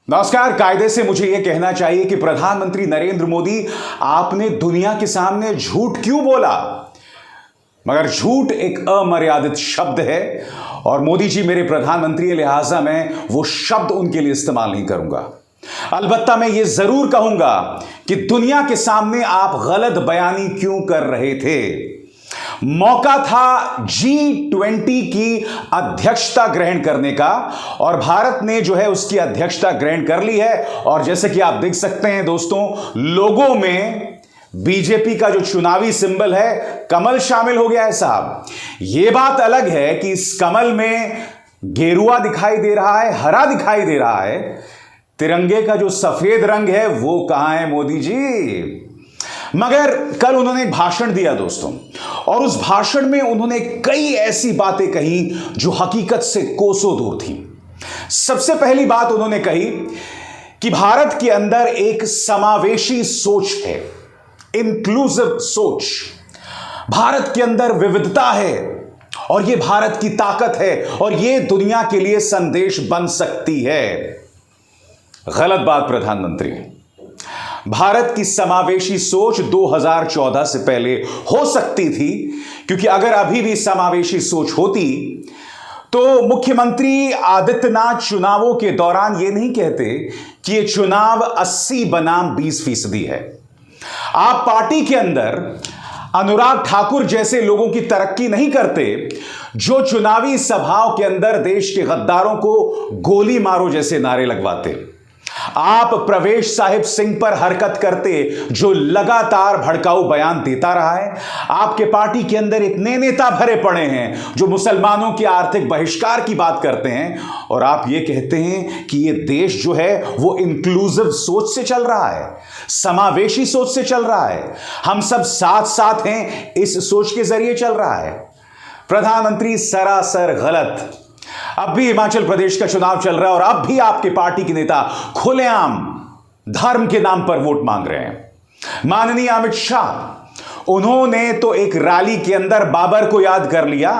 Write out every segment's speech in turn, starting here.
नमस्कार। कायदे से मुझे यह कहना चाहिए कि प्रधानमंत्री नरेंद्र मोदी, आपने दुनिया के सामने झूठ क्यों बोला? मगर झूठ एक अमर्यादित शब्द है और मोदी जी मेरे प्रधानमंत्री, लिहाजा मैं वो शब्द उनके लिए इस्तेमाल नहीं करूंगा। अलबत्ता मैं ये जरूर कहूंगा कि दुनिया के सामने आप गलत बयानी क्यों कर रहे थे। मौका था G20 की अध्यक्षता ग्रहण करने का और भारत ने जो है उसकी अध्यक्षता ग्रहण कर ली है। और जैसे कि आप देख सकते हैं दोस्तों, लोगों में बीजेपी का जो चुनावी सिंबल है कमल शामिल हो गया है साहब। यह बात अलग है कि इस कमल में गेरुआ दिखाई दे रहा है, हरा दिखाई दे रहा है, तिरंगे का जो सफेद रंग है वो कहां है मोदी जी? मगर कल उन्होंने एक भाषण दिया दोस्तों, और उस भाषण में उन्होंने कई ऐसी बातें कही जो हकीकत से कोसों दूर थी। सबसे पहली बात उन्होंने कही कि भारत के अंदर एक समावेशी सोच है, इंक्लूसिव सोच। भारत के अंदर विविधता है और यह भारत की ताकत है और यह दुनिया के लिए संदेश बन सकती है। गलत बात प्रधानमंत्री। भारत की समावेशी सोच 2014 से पहले हो सकती थी, क्योंकि अगर अभी भी समावेशी सोच होती तो मुख्यमंत्री आदित्यनाथ चुनावों के दौरान यह नहीं कहते कि यह चुनाव 80 बनाम 20% है। आप पार्टी के अंदर अनुराग ठाकुर जैसे लोगों की तरक्की नहीं करते जो चुनावी सभाओं के अंदर देश के गद्दारों को गोली मारो जैसे नारे लगवाते। आप प्रवेश साहिब सिंह पर हरकत करते जो लगातार भड़काऊ बयान देता रहा है। आपके पार्टी के अंदर इतने नेता भरे पड़े हैं जो मुसलमानों के आर्थिक बहिष्कार की बात करते हैं और आप ये कहते हैं कि ये देश जो है वो इंक्लूसिव सोच से चल रहा है, समावेशी सोच से चल रहा है, हम सब साथ साथ हैं, इस सोच के जरिए चल रहा है। प्रधानमंत्री, सरासर गलत। अब भी हिमाचल प्रदेश का चुनाव चल रहा है और अब भी आपके पार्टी के नेता खुलेआम धर्म के नाम पर वोट मांग रहे हैं। माननीय अमित शाह, उन्होंने तो एक रैली के अंदर बाबर को याद कर लिया।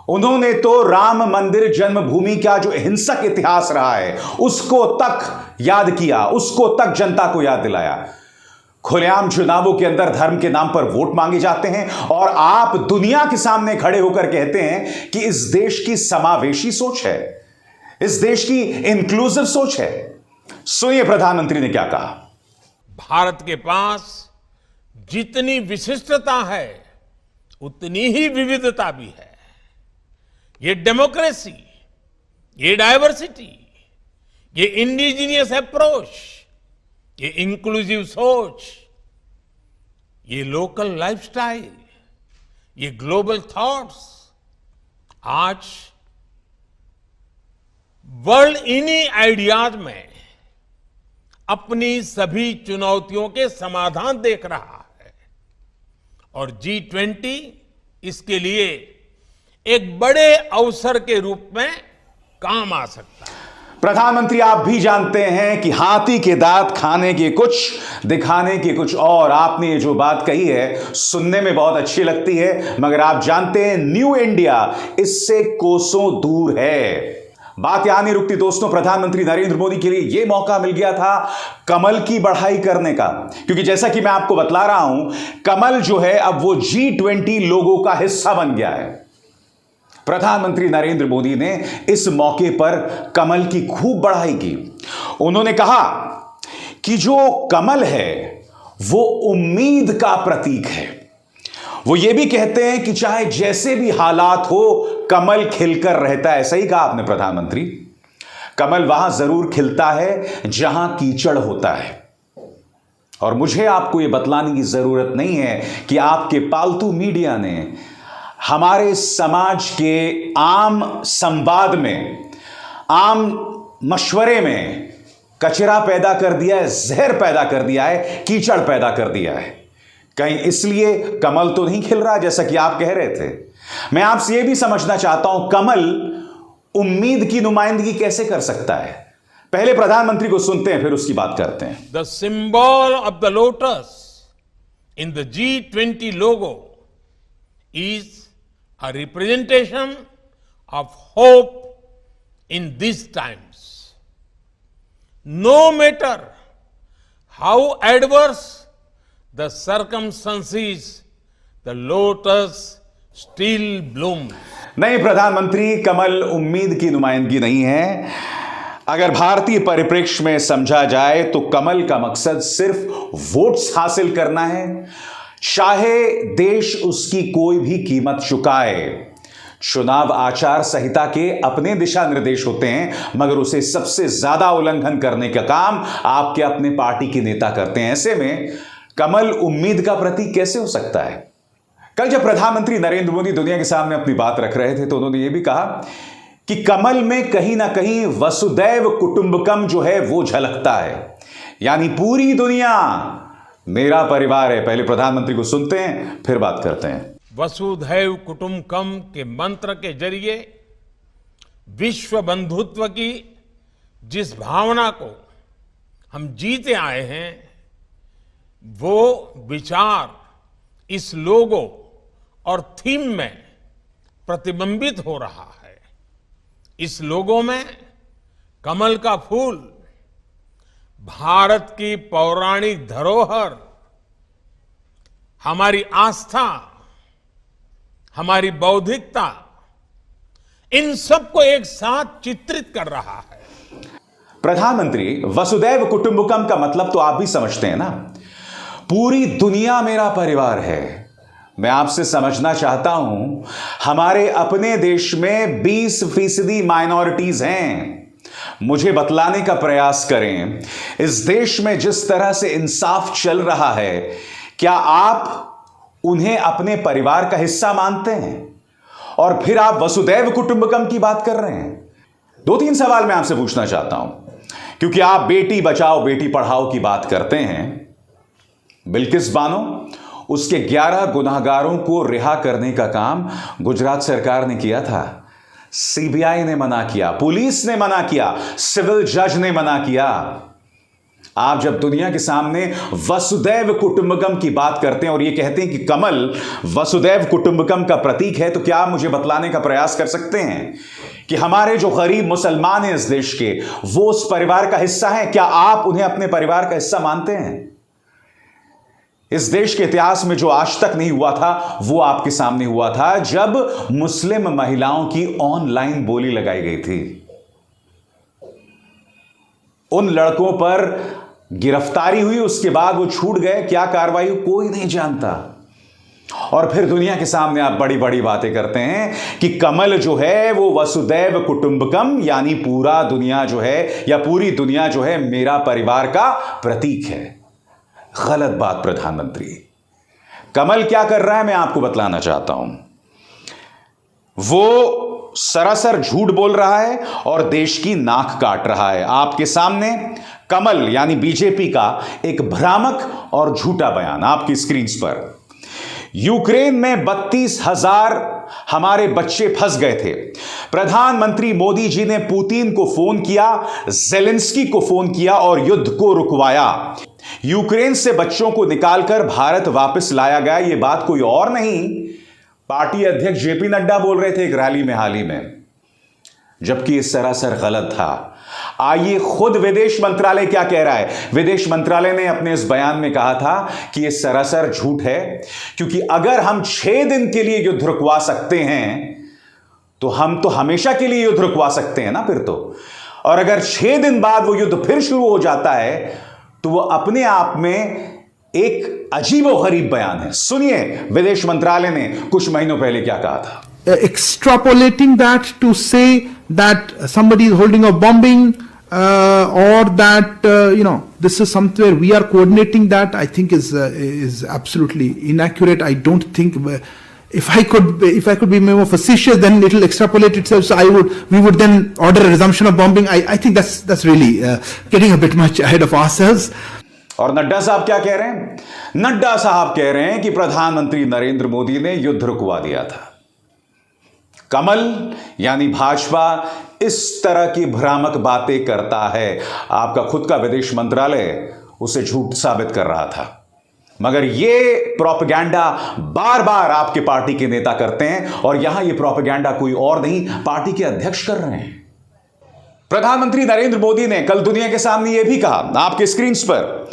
उन्होंने तो राम मंदिर जन्मभूमि का जो हिंसक इतिहास रहा है उसको तक याद किया, उसको तक जनता को याद दिलाया। खुलेआम चुनावों के अंदर धर्म के नाम पर वोट मांगे जाते हैं और आप दुनिया के सामने खड़े होकर कहते हैं कि इस देश की समावेशी सोच है, इस देश की इंक्लूसिव सोच है। सुनिए प्रधानमंत्री ने क्या कहा। भारत के पास जितनी विशिष्टता है उतनी ही विविधता भी है। ये डेमोक्रेसी, ये डायवर्सिटी, ये इंडिजीनियस अप्रोच, ये इंक्लूसिव सोच, ये लोकल लाइफस्टाइल, ये ग्लोबल थॉट्स आज वर्ल्ड इन्हीं आइडियाज में अपनी सभी चुनौतियों के समाधान देख रहा है और G20 इसके लिए एक बड़े अवसर के रूप में काम आ सकता है। प्रधानमंत्री, आप भी जानते हैं कि हाथी के दांत खाने के कुछ, दिखाने के कुछ और। आपने ये जो बात कही है सुनने में बहुत अच्छी लगती है, मगर आप जानते हैं न्यू इंडिया इससे कोसों दूर है। बात यहां नहीं रुकती दोस्तों। प्रधानमंत्री नरेंद्र मोदी के लिए यह मौका मिल गया था कमल की बढ़ाई करने का, क्योंकि जैसा कि मैं आपको बतला रहा हूं, कमल जो है अब वो G20 लोगों का हिस्सा बन गया है। प्रधानमंत्री नरेंद्र मोदी ने इस मौके पर कमल की खूब बढ़ाई की। उन्होंने कहा कि जो कमल है वो उम्मीद का प्रतीक है। वो ये भी कहते हैं कि चाहे जैसे भी हालात हो कमल खिलकर रहता है। सही कहा आपने प्रधानमंत्री। कमल वहां जरूर खिलता है जहां कीचड़ होता है। और मुझे आपको यह बतलाने की जरूरत नहीं है कि आपके पालतू मीडिया ने हमारे समाज के आम संवाद में, आम मशवरे में कचरा पैदा कर दिया है, जहर पैदा कर दिया है, कीचड़ पैदा कर दिया है। कहीं इसलिए कमल तो नहीं खिल रहा जैसा कि आप कह रहे थे। मैं आपसे यह भी समझना चाहता हूं, कमल उम्मीद की नुमाइंदगी कैसे कर सकता है? पहले प्रधानमंत्री को सुनते हैं, फिर उसकी बात करते हैं। The symbol of the lotus in the G20 logo is a representation of hope in these times. no matter how adverse the circumstances, the lotus still blooms. नहीं, प्रधानमंत्री कमल उम्मीद की नुमाइंदगी नहीं है। अगर भारतीय परिप्रेक्ष्य में समझा जाए तो कमल का मकसद सिर्फ वोट्स हासिल करना है, चाहे देश उसकी कोई भी कीमत चुकाए। चुनाव आचार संहिता के अपने दिशा निर्देश होते हैं, मगर उसे सबसे ज्यादा उल्लंघन करने का काम आपके अपने पार्टी के नेता करते हैं। ऐसे में कमल उम्मीद का प्रतीक कैसे हो सकता है? कल जब प्रधानमंत्री नरेंद्र मोदी दुनिया के सामने अपनी बात रख रहे थे तो उन्होंने यह भी कहा कि कमल में कहीं ना कहीं वसुदैव कुटुंबकम जो है वो झलकता है, यानी पूरी दुनिया मेरा परिवार है। पहले प्रधानमंत्री को सुनते हैं, फिर बात करते हैं। वसुधैव कुटुंबकम के मंत्र के जरिए विश्व बंधुत्व की जिस भावना को हम जीते आए हैं, वो विचार इस लोगो और थीम में प्रतिबिंबित हो रहा है। इस लोगो में कमल का फूल भारत की पौराणिक धरोहर, हमारी आस्था, हमारी बौद्धिकता, इन सबको एक साथ चित्रित कर रहा है। प्रधानमंत्री, वसुदैव कुटुंबकम का मतलब तो आप भी समझते हैं ना, पूरी दुनिया मेरा परिवार है। मैं आपसे समझना चाहता हूं, हमारे अपने देश में 20% माइनॉरिटीज हैं। मुझे बतलाने का प्रयास करें, इस देश में जिस तरह से इंसाफ चल रहा है, क्या आप उन्हें अपने परिवार का हिस्सा मानते हैं? और फिर आप वसुदैव कुटुंबकम की बात कर रहे हैं। 2-3 सवाल मैं आपसे पूछना चाहता हूं, क्योंकि आप बेटी बचाओ बेटी पढ़ाओ की बात करते हैं। बिल्किस बानो, उसके 11 गुनाहगारों को रिहा करने का काम गुजरात सरकार ने किया था। सीबीआई ने मना किया, पुलिस ने मना किया, सिविल जज ने मना किया। आप जब दुनिया के सामने वसुदैव कुटुंबकम की बात करते हैं और यह कहते हैं कि कमल वसुदैव कुटुंबकम का प्रतीक है, तो क्या आप मुझे बतलाने का प्रयास कर सकते हैं कि हमारे जो गरीब मुसलमान हैं इस देश के, वो उस परिवार का हिस्सा हैं? क्या आप उन्हें अपने परिवार का हिस्सा मानते हैं? इस देश के इतिहास में जो आज तक नहीं हुआ था, वो आपके सामने हुआ था जब मुस्लिम महिलाओं की ऑनलाइन बोली लगाई गई थी। उन लड़कों पर गिरफ्तारी हुई, उसके बाद वो छूट गए, क्या कार्रवाई हुई कोई नहीं जानता। और फिर दुनिया के सामने आप बड़ी बड़ी बातें करते हैं कि कमल जो है वो वसुदैव कुटुंबकम, यानी पूरा दुनिया जो है या पूरी दुनिया जो है मेरा परिवार का प्रतीक है। गलत बात प्रधानमंत्री। कमल क्या कर रहा है मैं आपको बतलाना चाहता हूं। वो सरासर झूठ बोल रहा है और देश की नाक काट रहा है। आपके सामने कमल यानी बीजेपी का एक भ्रामक और झूठा बयान आपकी स्क्रीन पर। यूक्रेन में 32,000 हमारे बच्चे फंस गए थे। प्रधानमंत्री मोदी जी ने पुतिन को फोन किया, जेलेंस्की को फोन किया और युद्ध को रुकवाया। यूक्रेन से बच्चों को निकालकर भारत वापस लाया गया। यह बात कोई और नहीं, पार्टी अध्यक्ष जेपी नड्डा बोल रहे थे एक रैली में हाल ही में, जबकि यह सरासर गलत था। आइए खुद विदेश मंत्रालय क्या कह रहा है। विदेश मंत्रालय ने अपने इस बयान में कहा था कि यह सरासर झूठ है, क्योंकि अगर हम 6 दिन के लिए युद्ध रुकवा सकते हैं तो हम तो हमेशा के लिए युद्ध रुकवा सकते हैं ना फिर तो। और अगर 6 दिन बाद वो युद्ध फिर शुरू हो जाता है तो वो अपने आप में एक अजीबोगरीब बयान है। सुनिए विदेश मंत्रालय ने कुछ महीनों पहले क्या कहा था। Extrapolating that to say that somebody is holding a bombing or that this is somewhere we are coordinating that, I think is absolutely inaccurate. I don't think if I could be more facetious, then it will extrapolate itself. So we would then order a resumption of bombing. I think that's really getting a bit much ahead of ourselves. और नड्डा साहब क्या कह रहे हैं? नड्डा साहब कह रहे हैं कि प्रधानमंत्री नरेंद्र मोदी ने युद्ध रुकवा दिया था। कमल यानी भाजपा इस तरह की भ्रामक बातें करता है। आपका खुद का विदेश मंत्रालय उसे झूठ साबित कर रहा था, मगर ये प्रोपेगेंडा बार बार आपके पार्टी के नेता करते हैं और यहां ये प्रोपेगेंडा कोई और नहीं, पार्टी के अध्यक्ष कर रहे हैं। प्रधानमंत्री नरेंद्र मोदी ने कल दुनिया के सामने यह भी कहा, आपके स्क्रीन पर,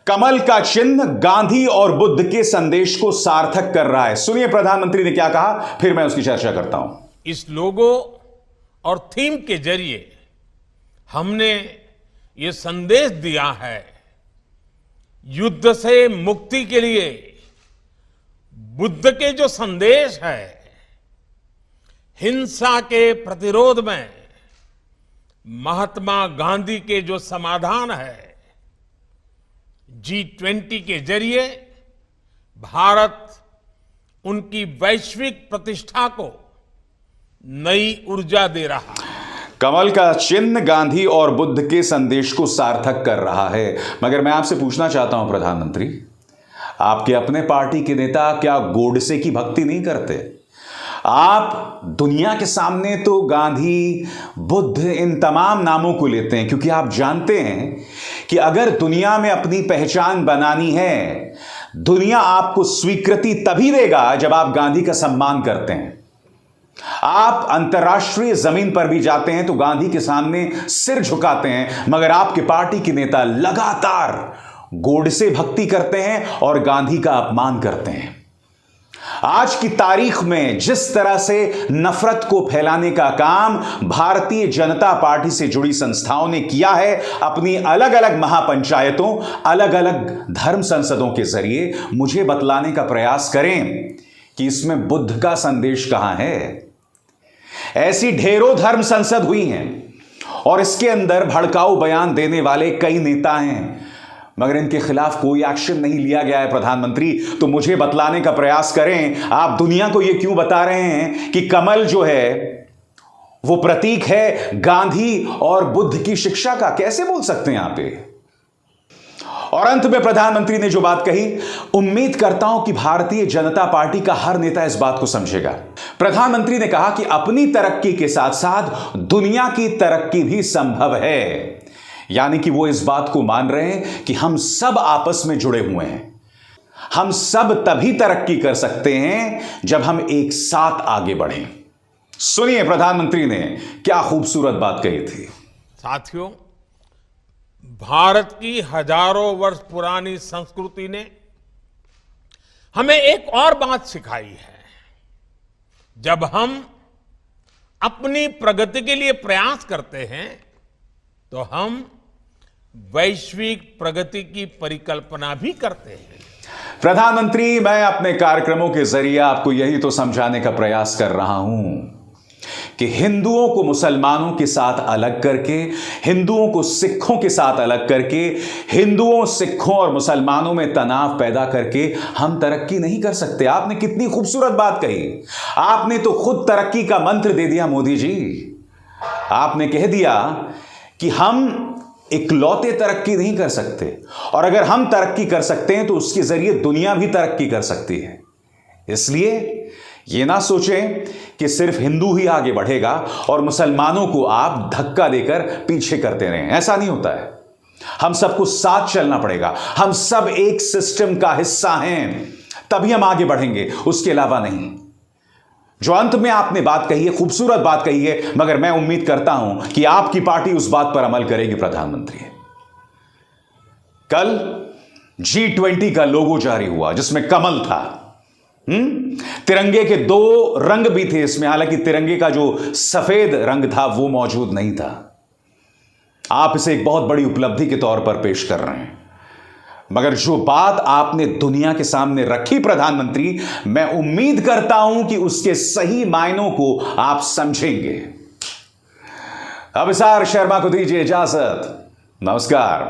कमल का चिन्ह गांधी और बुद्ध के संदेश को सार्थक कर रहा है। सुनिए प्रधानमंत्री ने क्या कहा, फिर मैं उसकी चर्चा करता हूं। इस लोगो और थीम के जरिए हमने ये संदेश दिया है, युद्ध से मुक्ति के लिए बुद्ध के जो संदेश है, हिंसा के प्रतिरोध में महात्मा गांधी के जो समाधान है, G20 के जरिए भारत उनकी वैश्विक प्रतिष्ठा को नई ऊर्जा दे रहा है। कमल का चिन्ह गांधी और बुद्ध के संदेश को सार्थक कर रहा है। मगर मैं आपसे पूछना चाहता हूं प्रधानमंत्री, आपके अपने पार्टी के नेता क्या गोडसे की भक्ति नहीं करते? आप दुनिया के सामने तो गांधी, बुद्ध, इन तमाम नामों को लेते हैं क्योंकि आप जानते हैं कि अगर दुनिया में अपनी पहचान बनानी है, दुनिया आपको स्वीकृति तभी देगा जब आप गांधी का सम्मान करते हैं। आप अंतर्राष्ट्रीय जमीन पर भी जाते हैं तो गांधी के सामने सिर झुकाते हैं, मगर आपके पार्टी के नेता लगातार गोडसे भक्ति करते हैं और गांधी का अपमान करते हैं। आज की तारीख में जिस तरह से नफरत को फैलाने का काम भारतीय जनता पार्टी से जुड़ी संस्थाओं ने किया है, अपनी अलग अलग महापंचायतों, अलग अलग धर्म संसदों के जरिए, मुझे बतलाने का प्रयास करें कि इसमें बुद्ध का संदेश कहां है। ऐसी ढेरों धर्म संसद हुई हैं और इसके अंदर भड़काऊ बयान देने वाले कई नेता हैं, मगर इनके खिलाफ कोई एक्शन नहीं लिया गया है। प्रधानमंत्री, तो मुझे बतलाने का प्रयास करें, आप दुनिया को यह क्यों बता रहे हैं कि कमल जो है वो प्रतीक है गांधी और बुद्ध की शिक्षा का? कैसे बोल सकते हैं आप ये? और अंत में प्रधानमंत्री ने जो बात कही, उम्मीद करता हूं कि भारतीय जनता पार्टी का हर नेता इस बात को समझेगा। प्रधानमंत्री ने कहा कि अपनी तरक्की के साथ साथ दुनिया की तरक्की भी संभव है, यानी कि वो इस बात को मान रहे हैं कि हम सब आपस में जुड़े हुए हैं। हम सब तभी तरक्की कर सकते हैं जब हम एक साथ आगे बढ़ें। सुनिए प्रधानमंत्री ने क्या खूबसूरत बात कही थी। साथियों, भारत की हजारों वर्ष पुरानी संस्कृति ने हमें एक और बात सिखाई है, जब हम अपनी प्रगति के लिए प्रयास करते हैं तो हम वैश्विक प्रगति की परिकल्पना भी करते हैं। प्रधानमंत्री, मैं अपने कार्यक्रमों के जरिए आपको यही तो समझाने का प्रयास कर रहा हूं कि हिंदुओं को मुसलमानों के साथ अलग करके, हिंदुओं को सिखों के साथ अलग करके, हिंदुओं, सिखों और मुसलमानों में तनाव पैदा करके हम तरक्की नहीं कर सकते। आपने कितनी खूबसूरत बात कही। आपने तो खुद तरक्की का मंत्र दे दिया मोदी जी। आपने कह दिया कि हम इकलौते तरक्की नहीं कर सकते, और अगर हम तरक्की कर सकते हैं तो उसके जरिए दुनिया भी तरक्की कर सकती है। इसलिए ये ना सोचें कि सिर्फ हिंदू ही आगे बढ़ेगा और मुसलमानों को आप धक्का देकर पीछे करते रहें। ऐसा नहीं होता है। हम सबको साथ चलना पड़ेगा। हम सब एक सिस्टम का हिस्सा हैं, तभी हम आगे बढ़ेंगे, उसके अलावा नहीं। जो अंत में आपने बात कही है, खूबसूरत बात कही है, मगर मैं उम्मीद करता हूं कि आपकी पार्टी उस बात पर अमल करेगी। प्रधानमंत्री, कल G20 का लोगो जारी हुआ जिसमें कमल था। तिरंगे के 2 रंग भी थे इसमें, हालांकि तिरंगे का जो सफेद रंग था वो मौजूद नहीं था। आप इसे एक बहुत बड़ी उपलब्धि के तौर पर पेश कर रहे हैं, मगर जो बात आपने दुनिया के सामने रखी प्रधानमंत्री, मैं उम्मीद करता हूं कि उसके सही मायनों को आप समझेंगे। अभिसार शर्मा को दीजिए इजाजत। नमस्कार।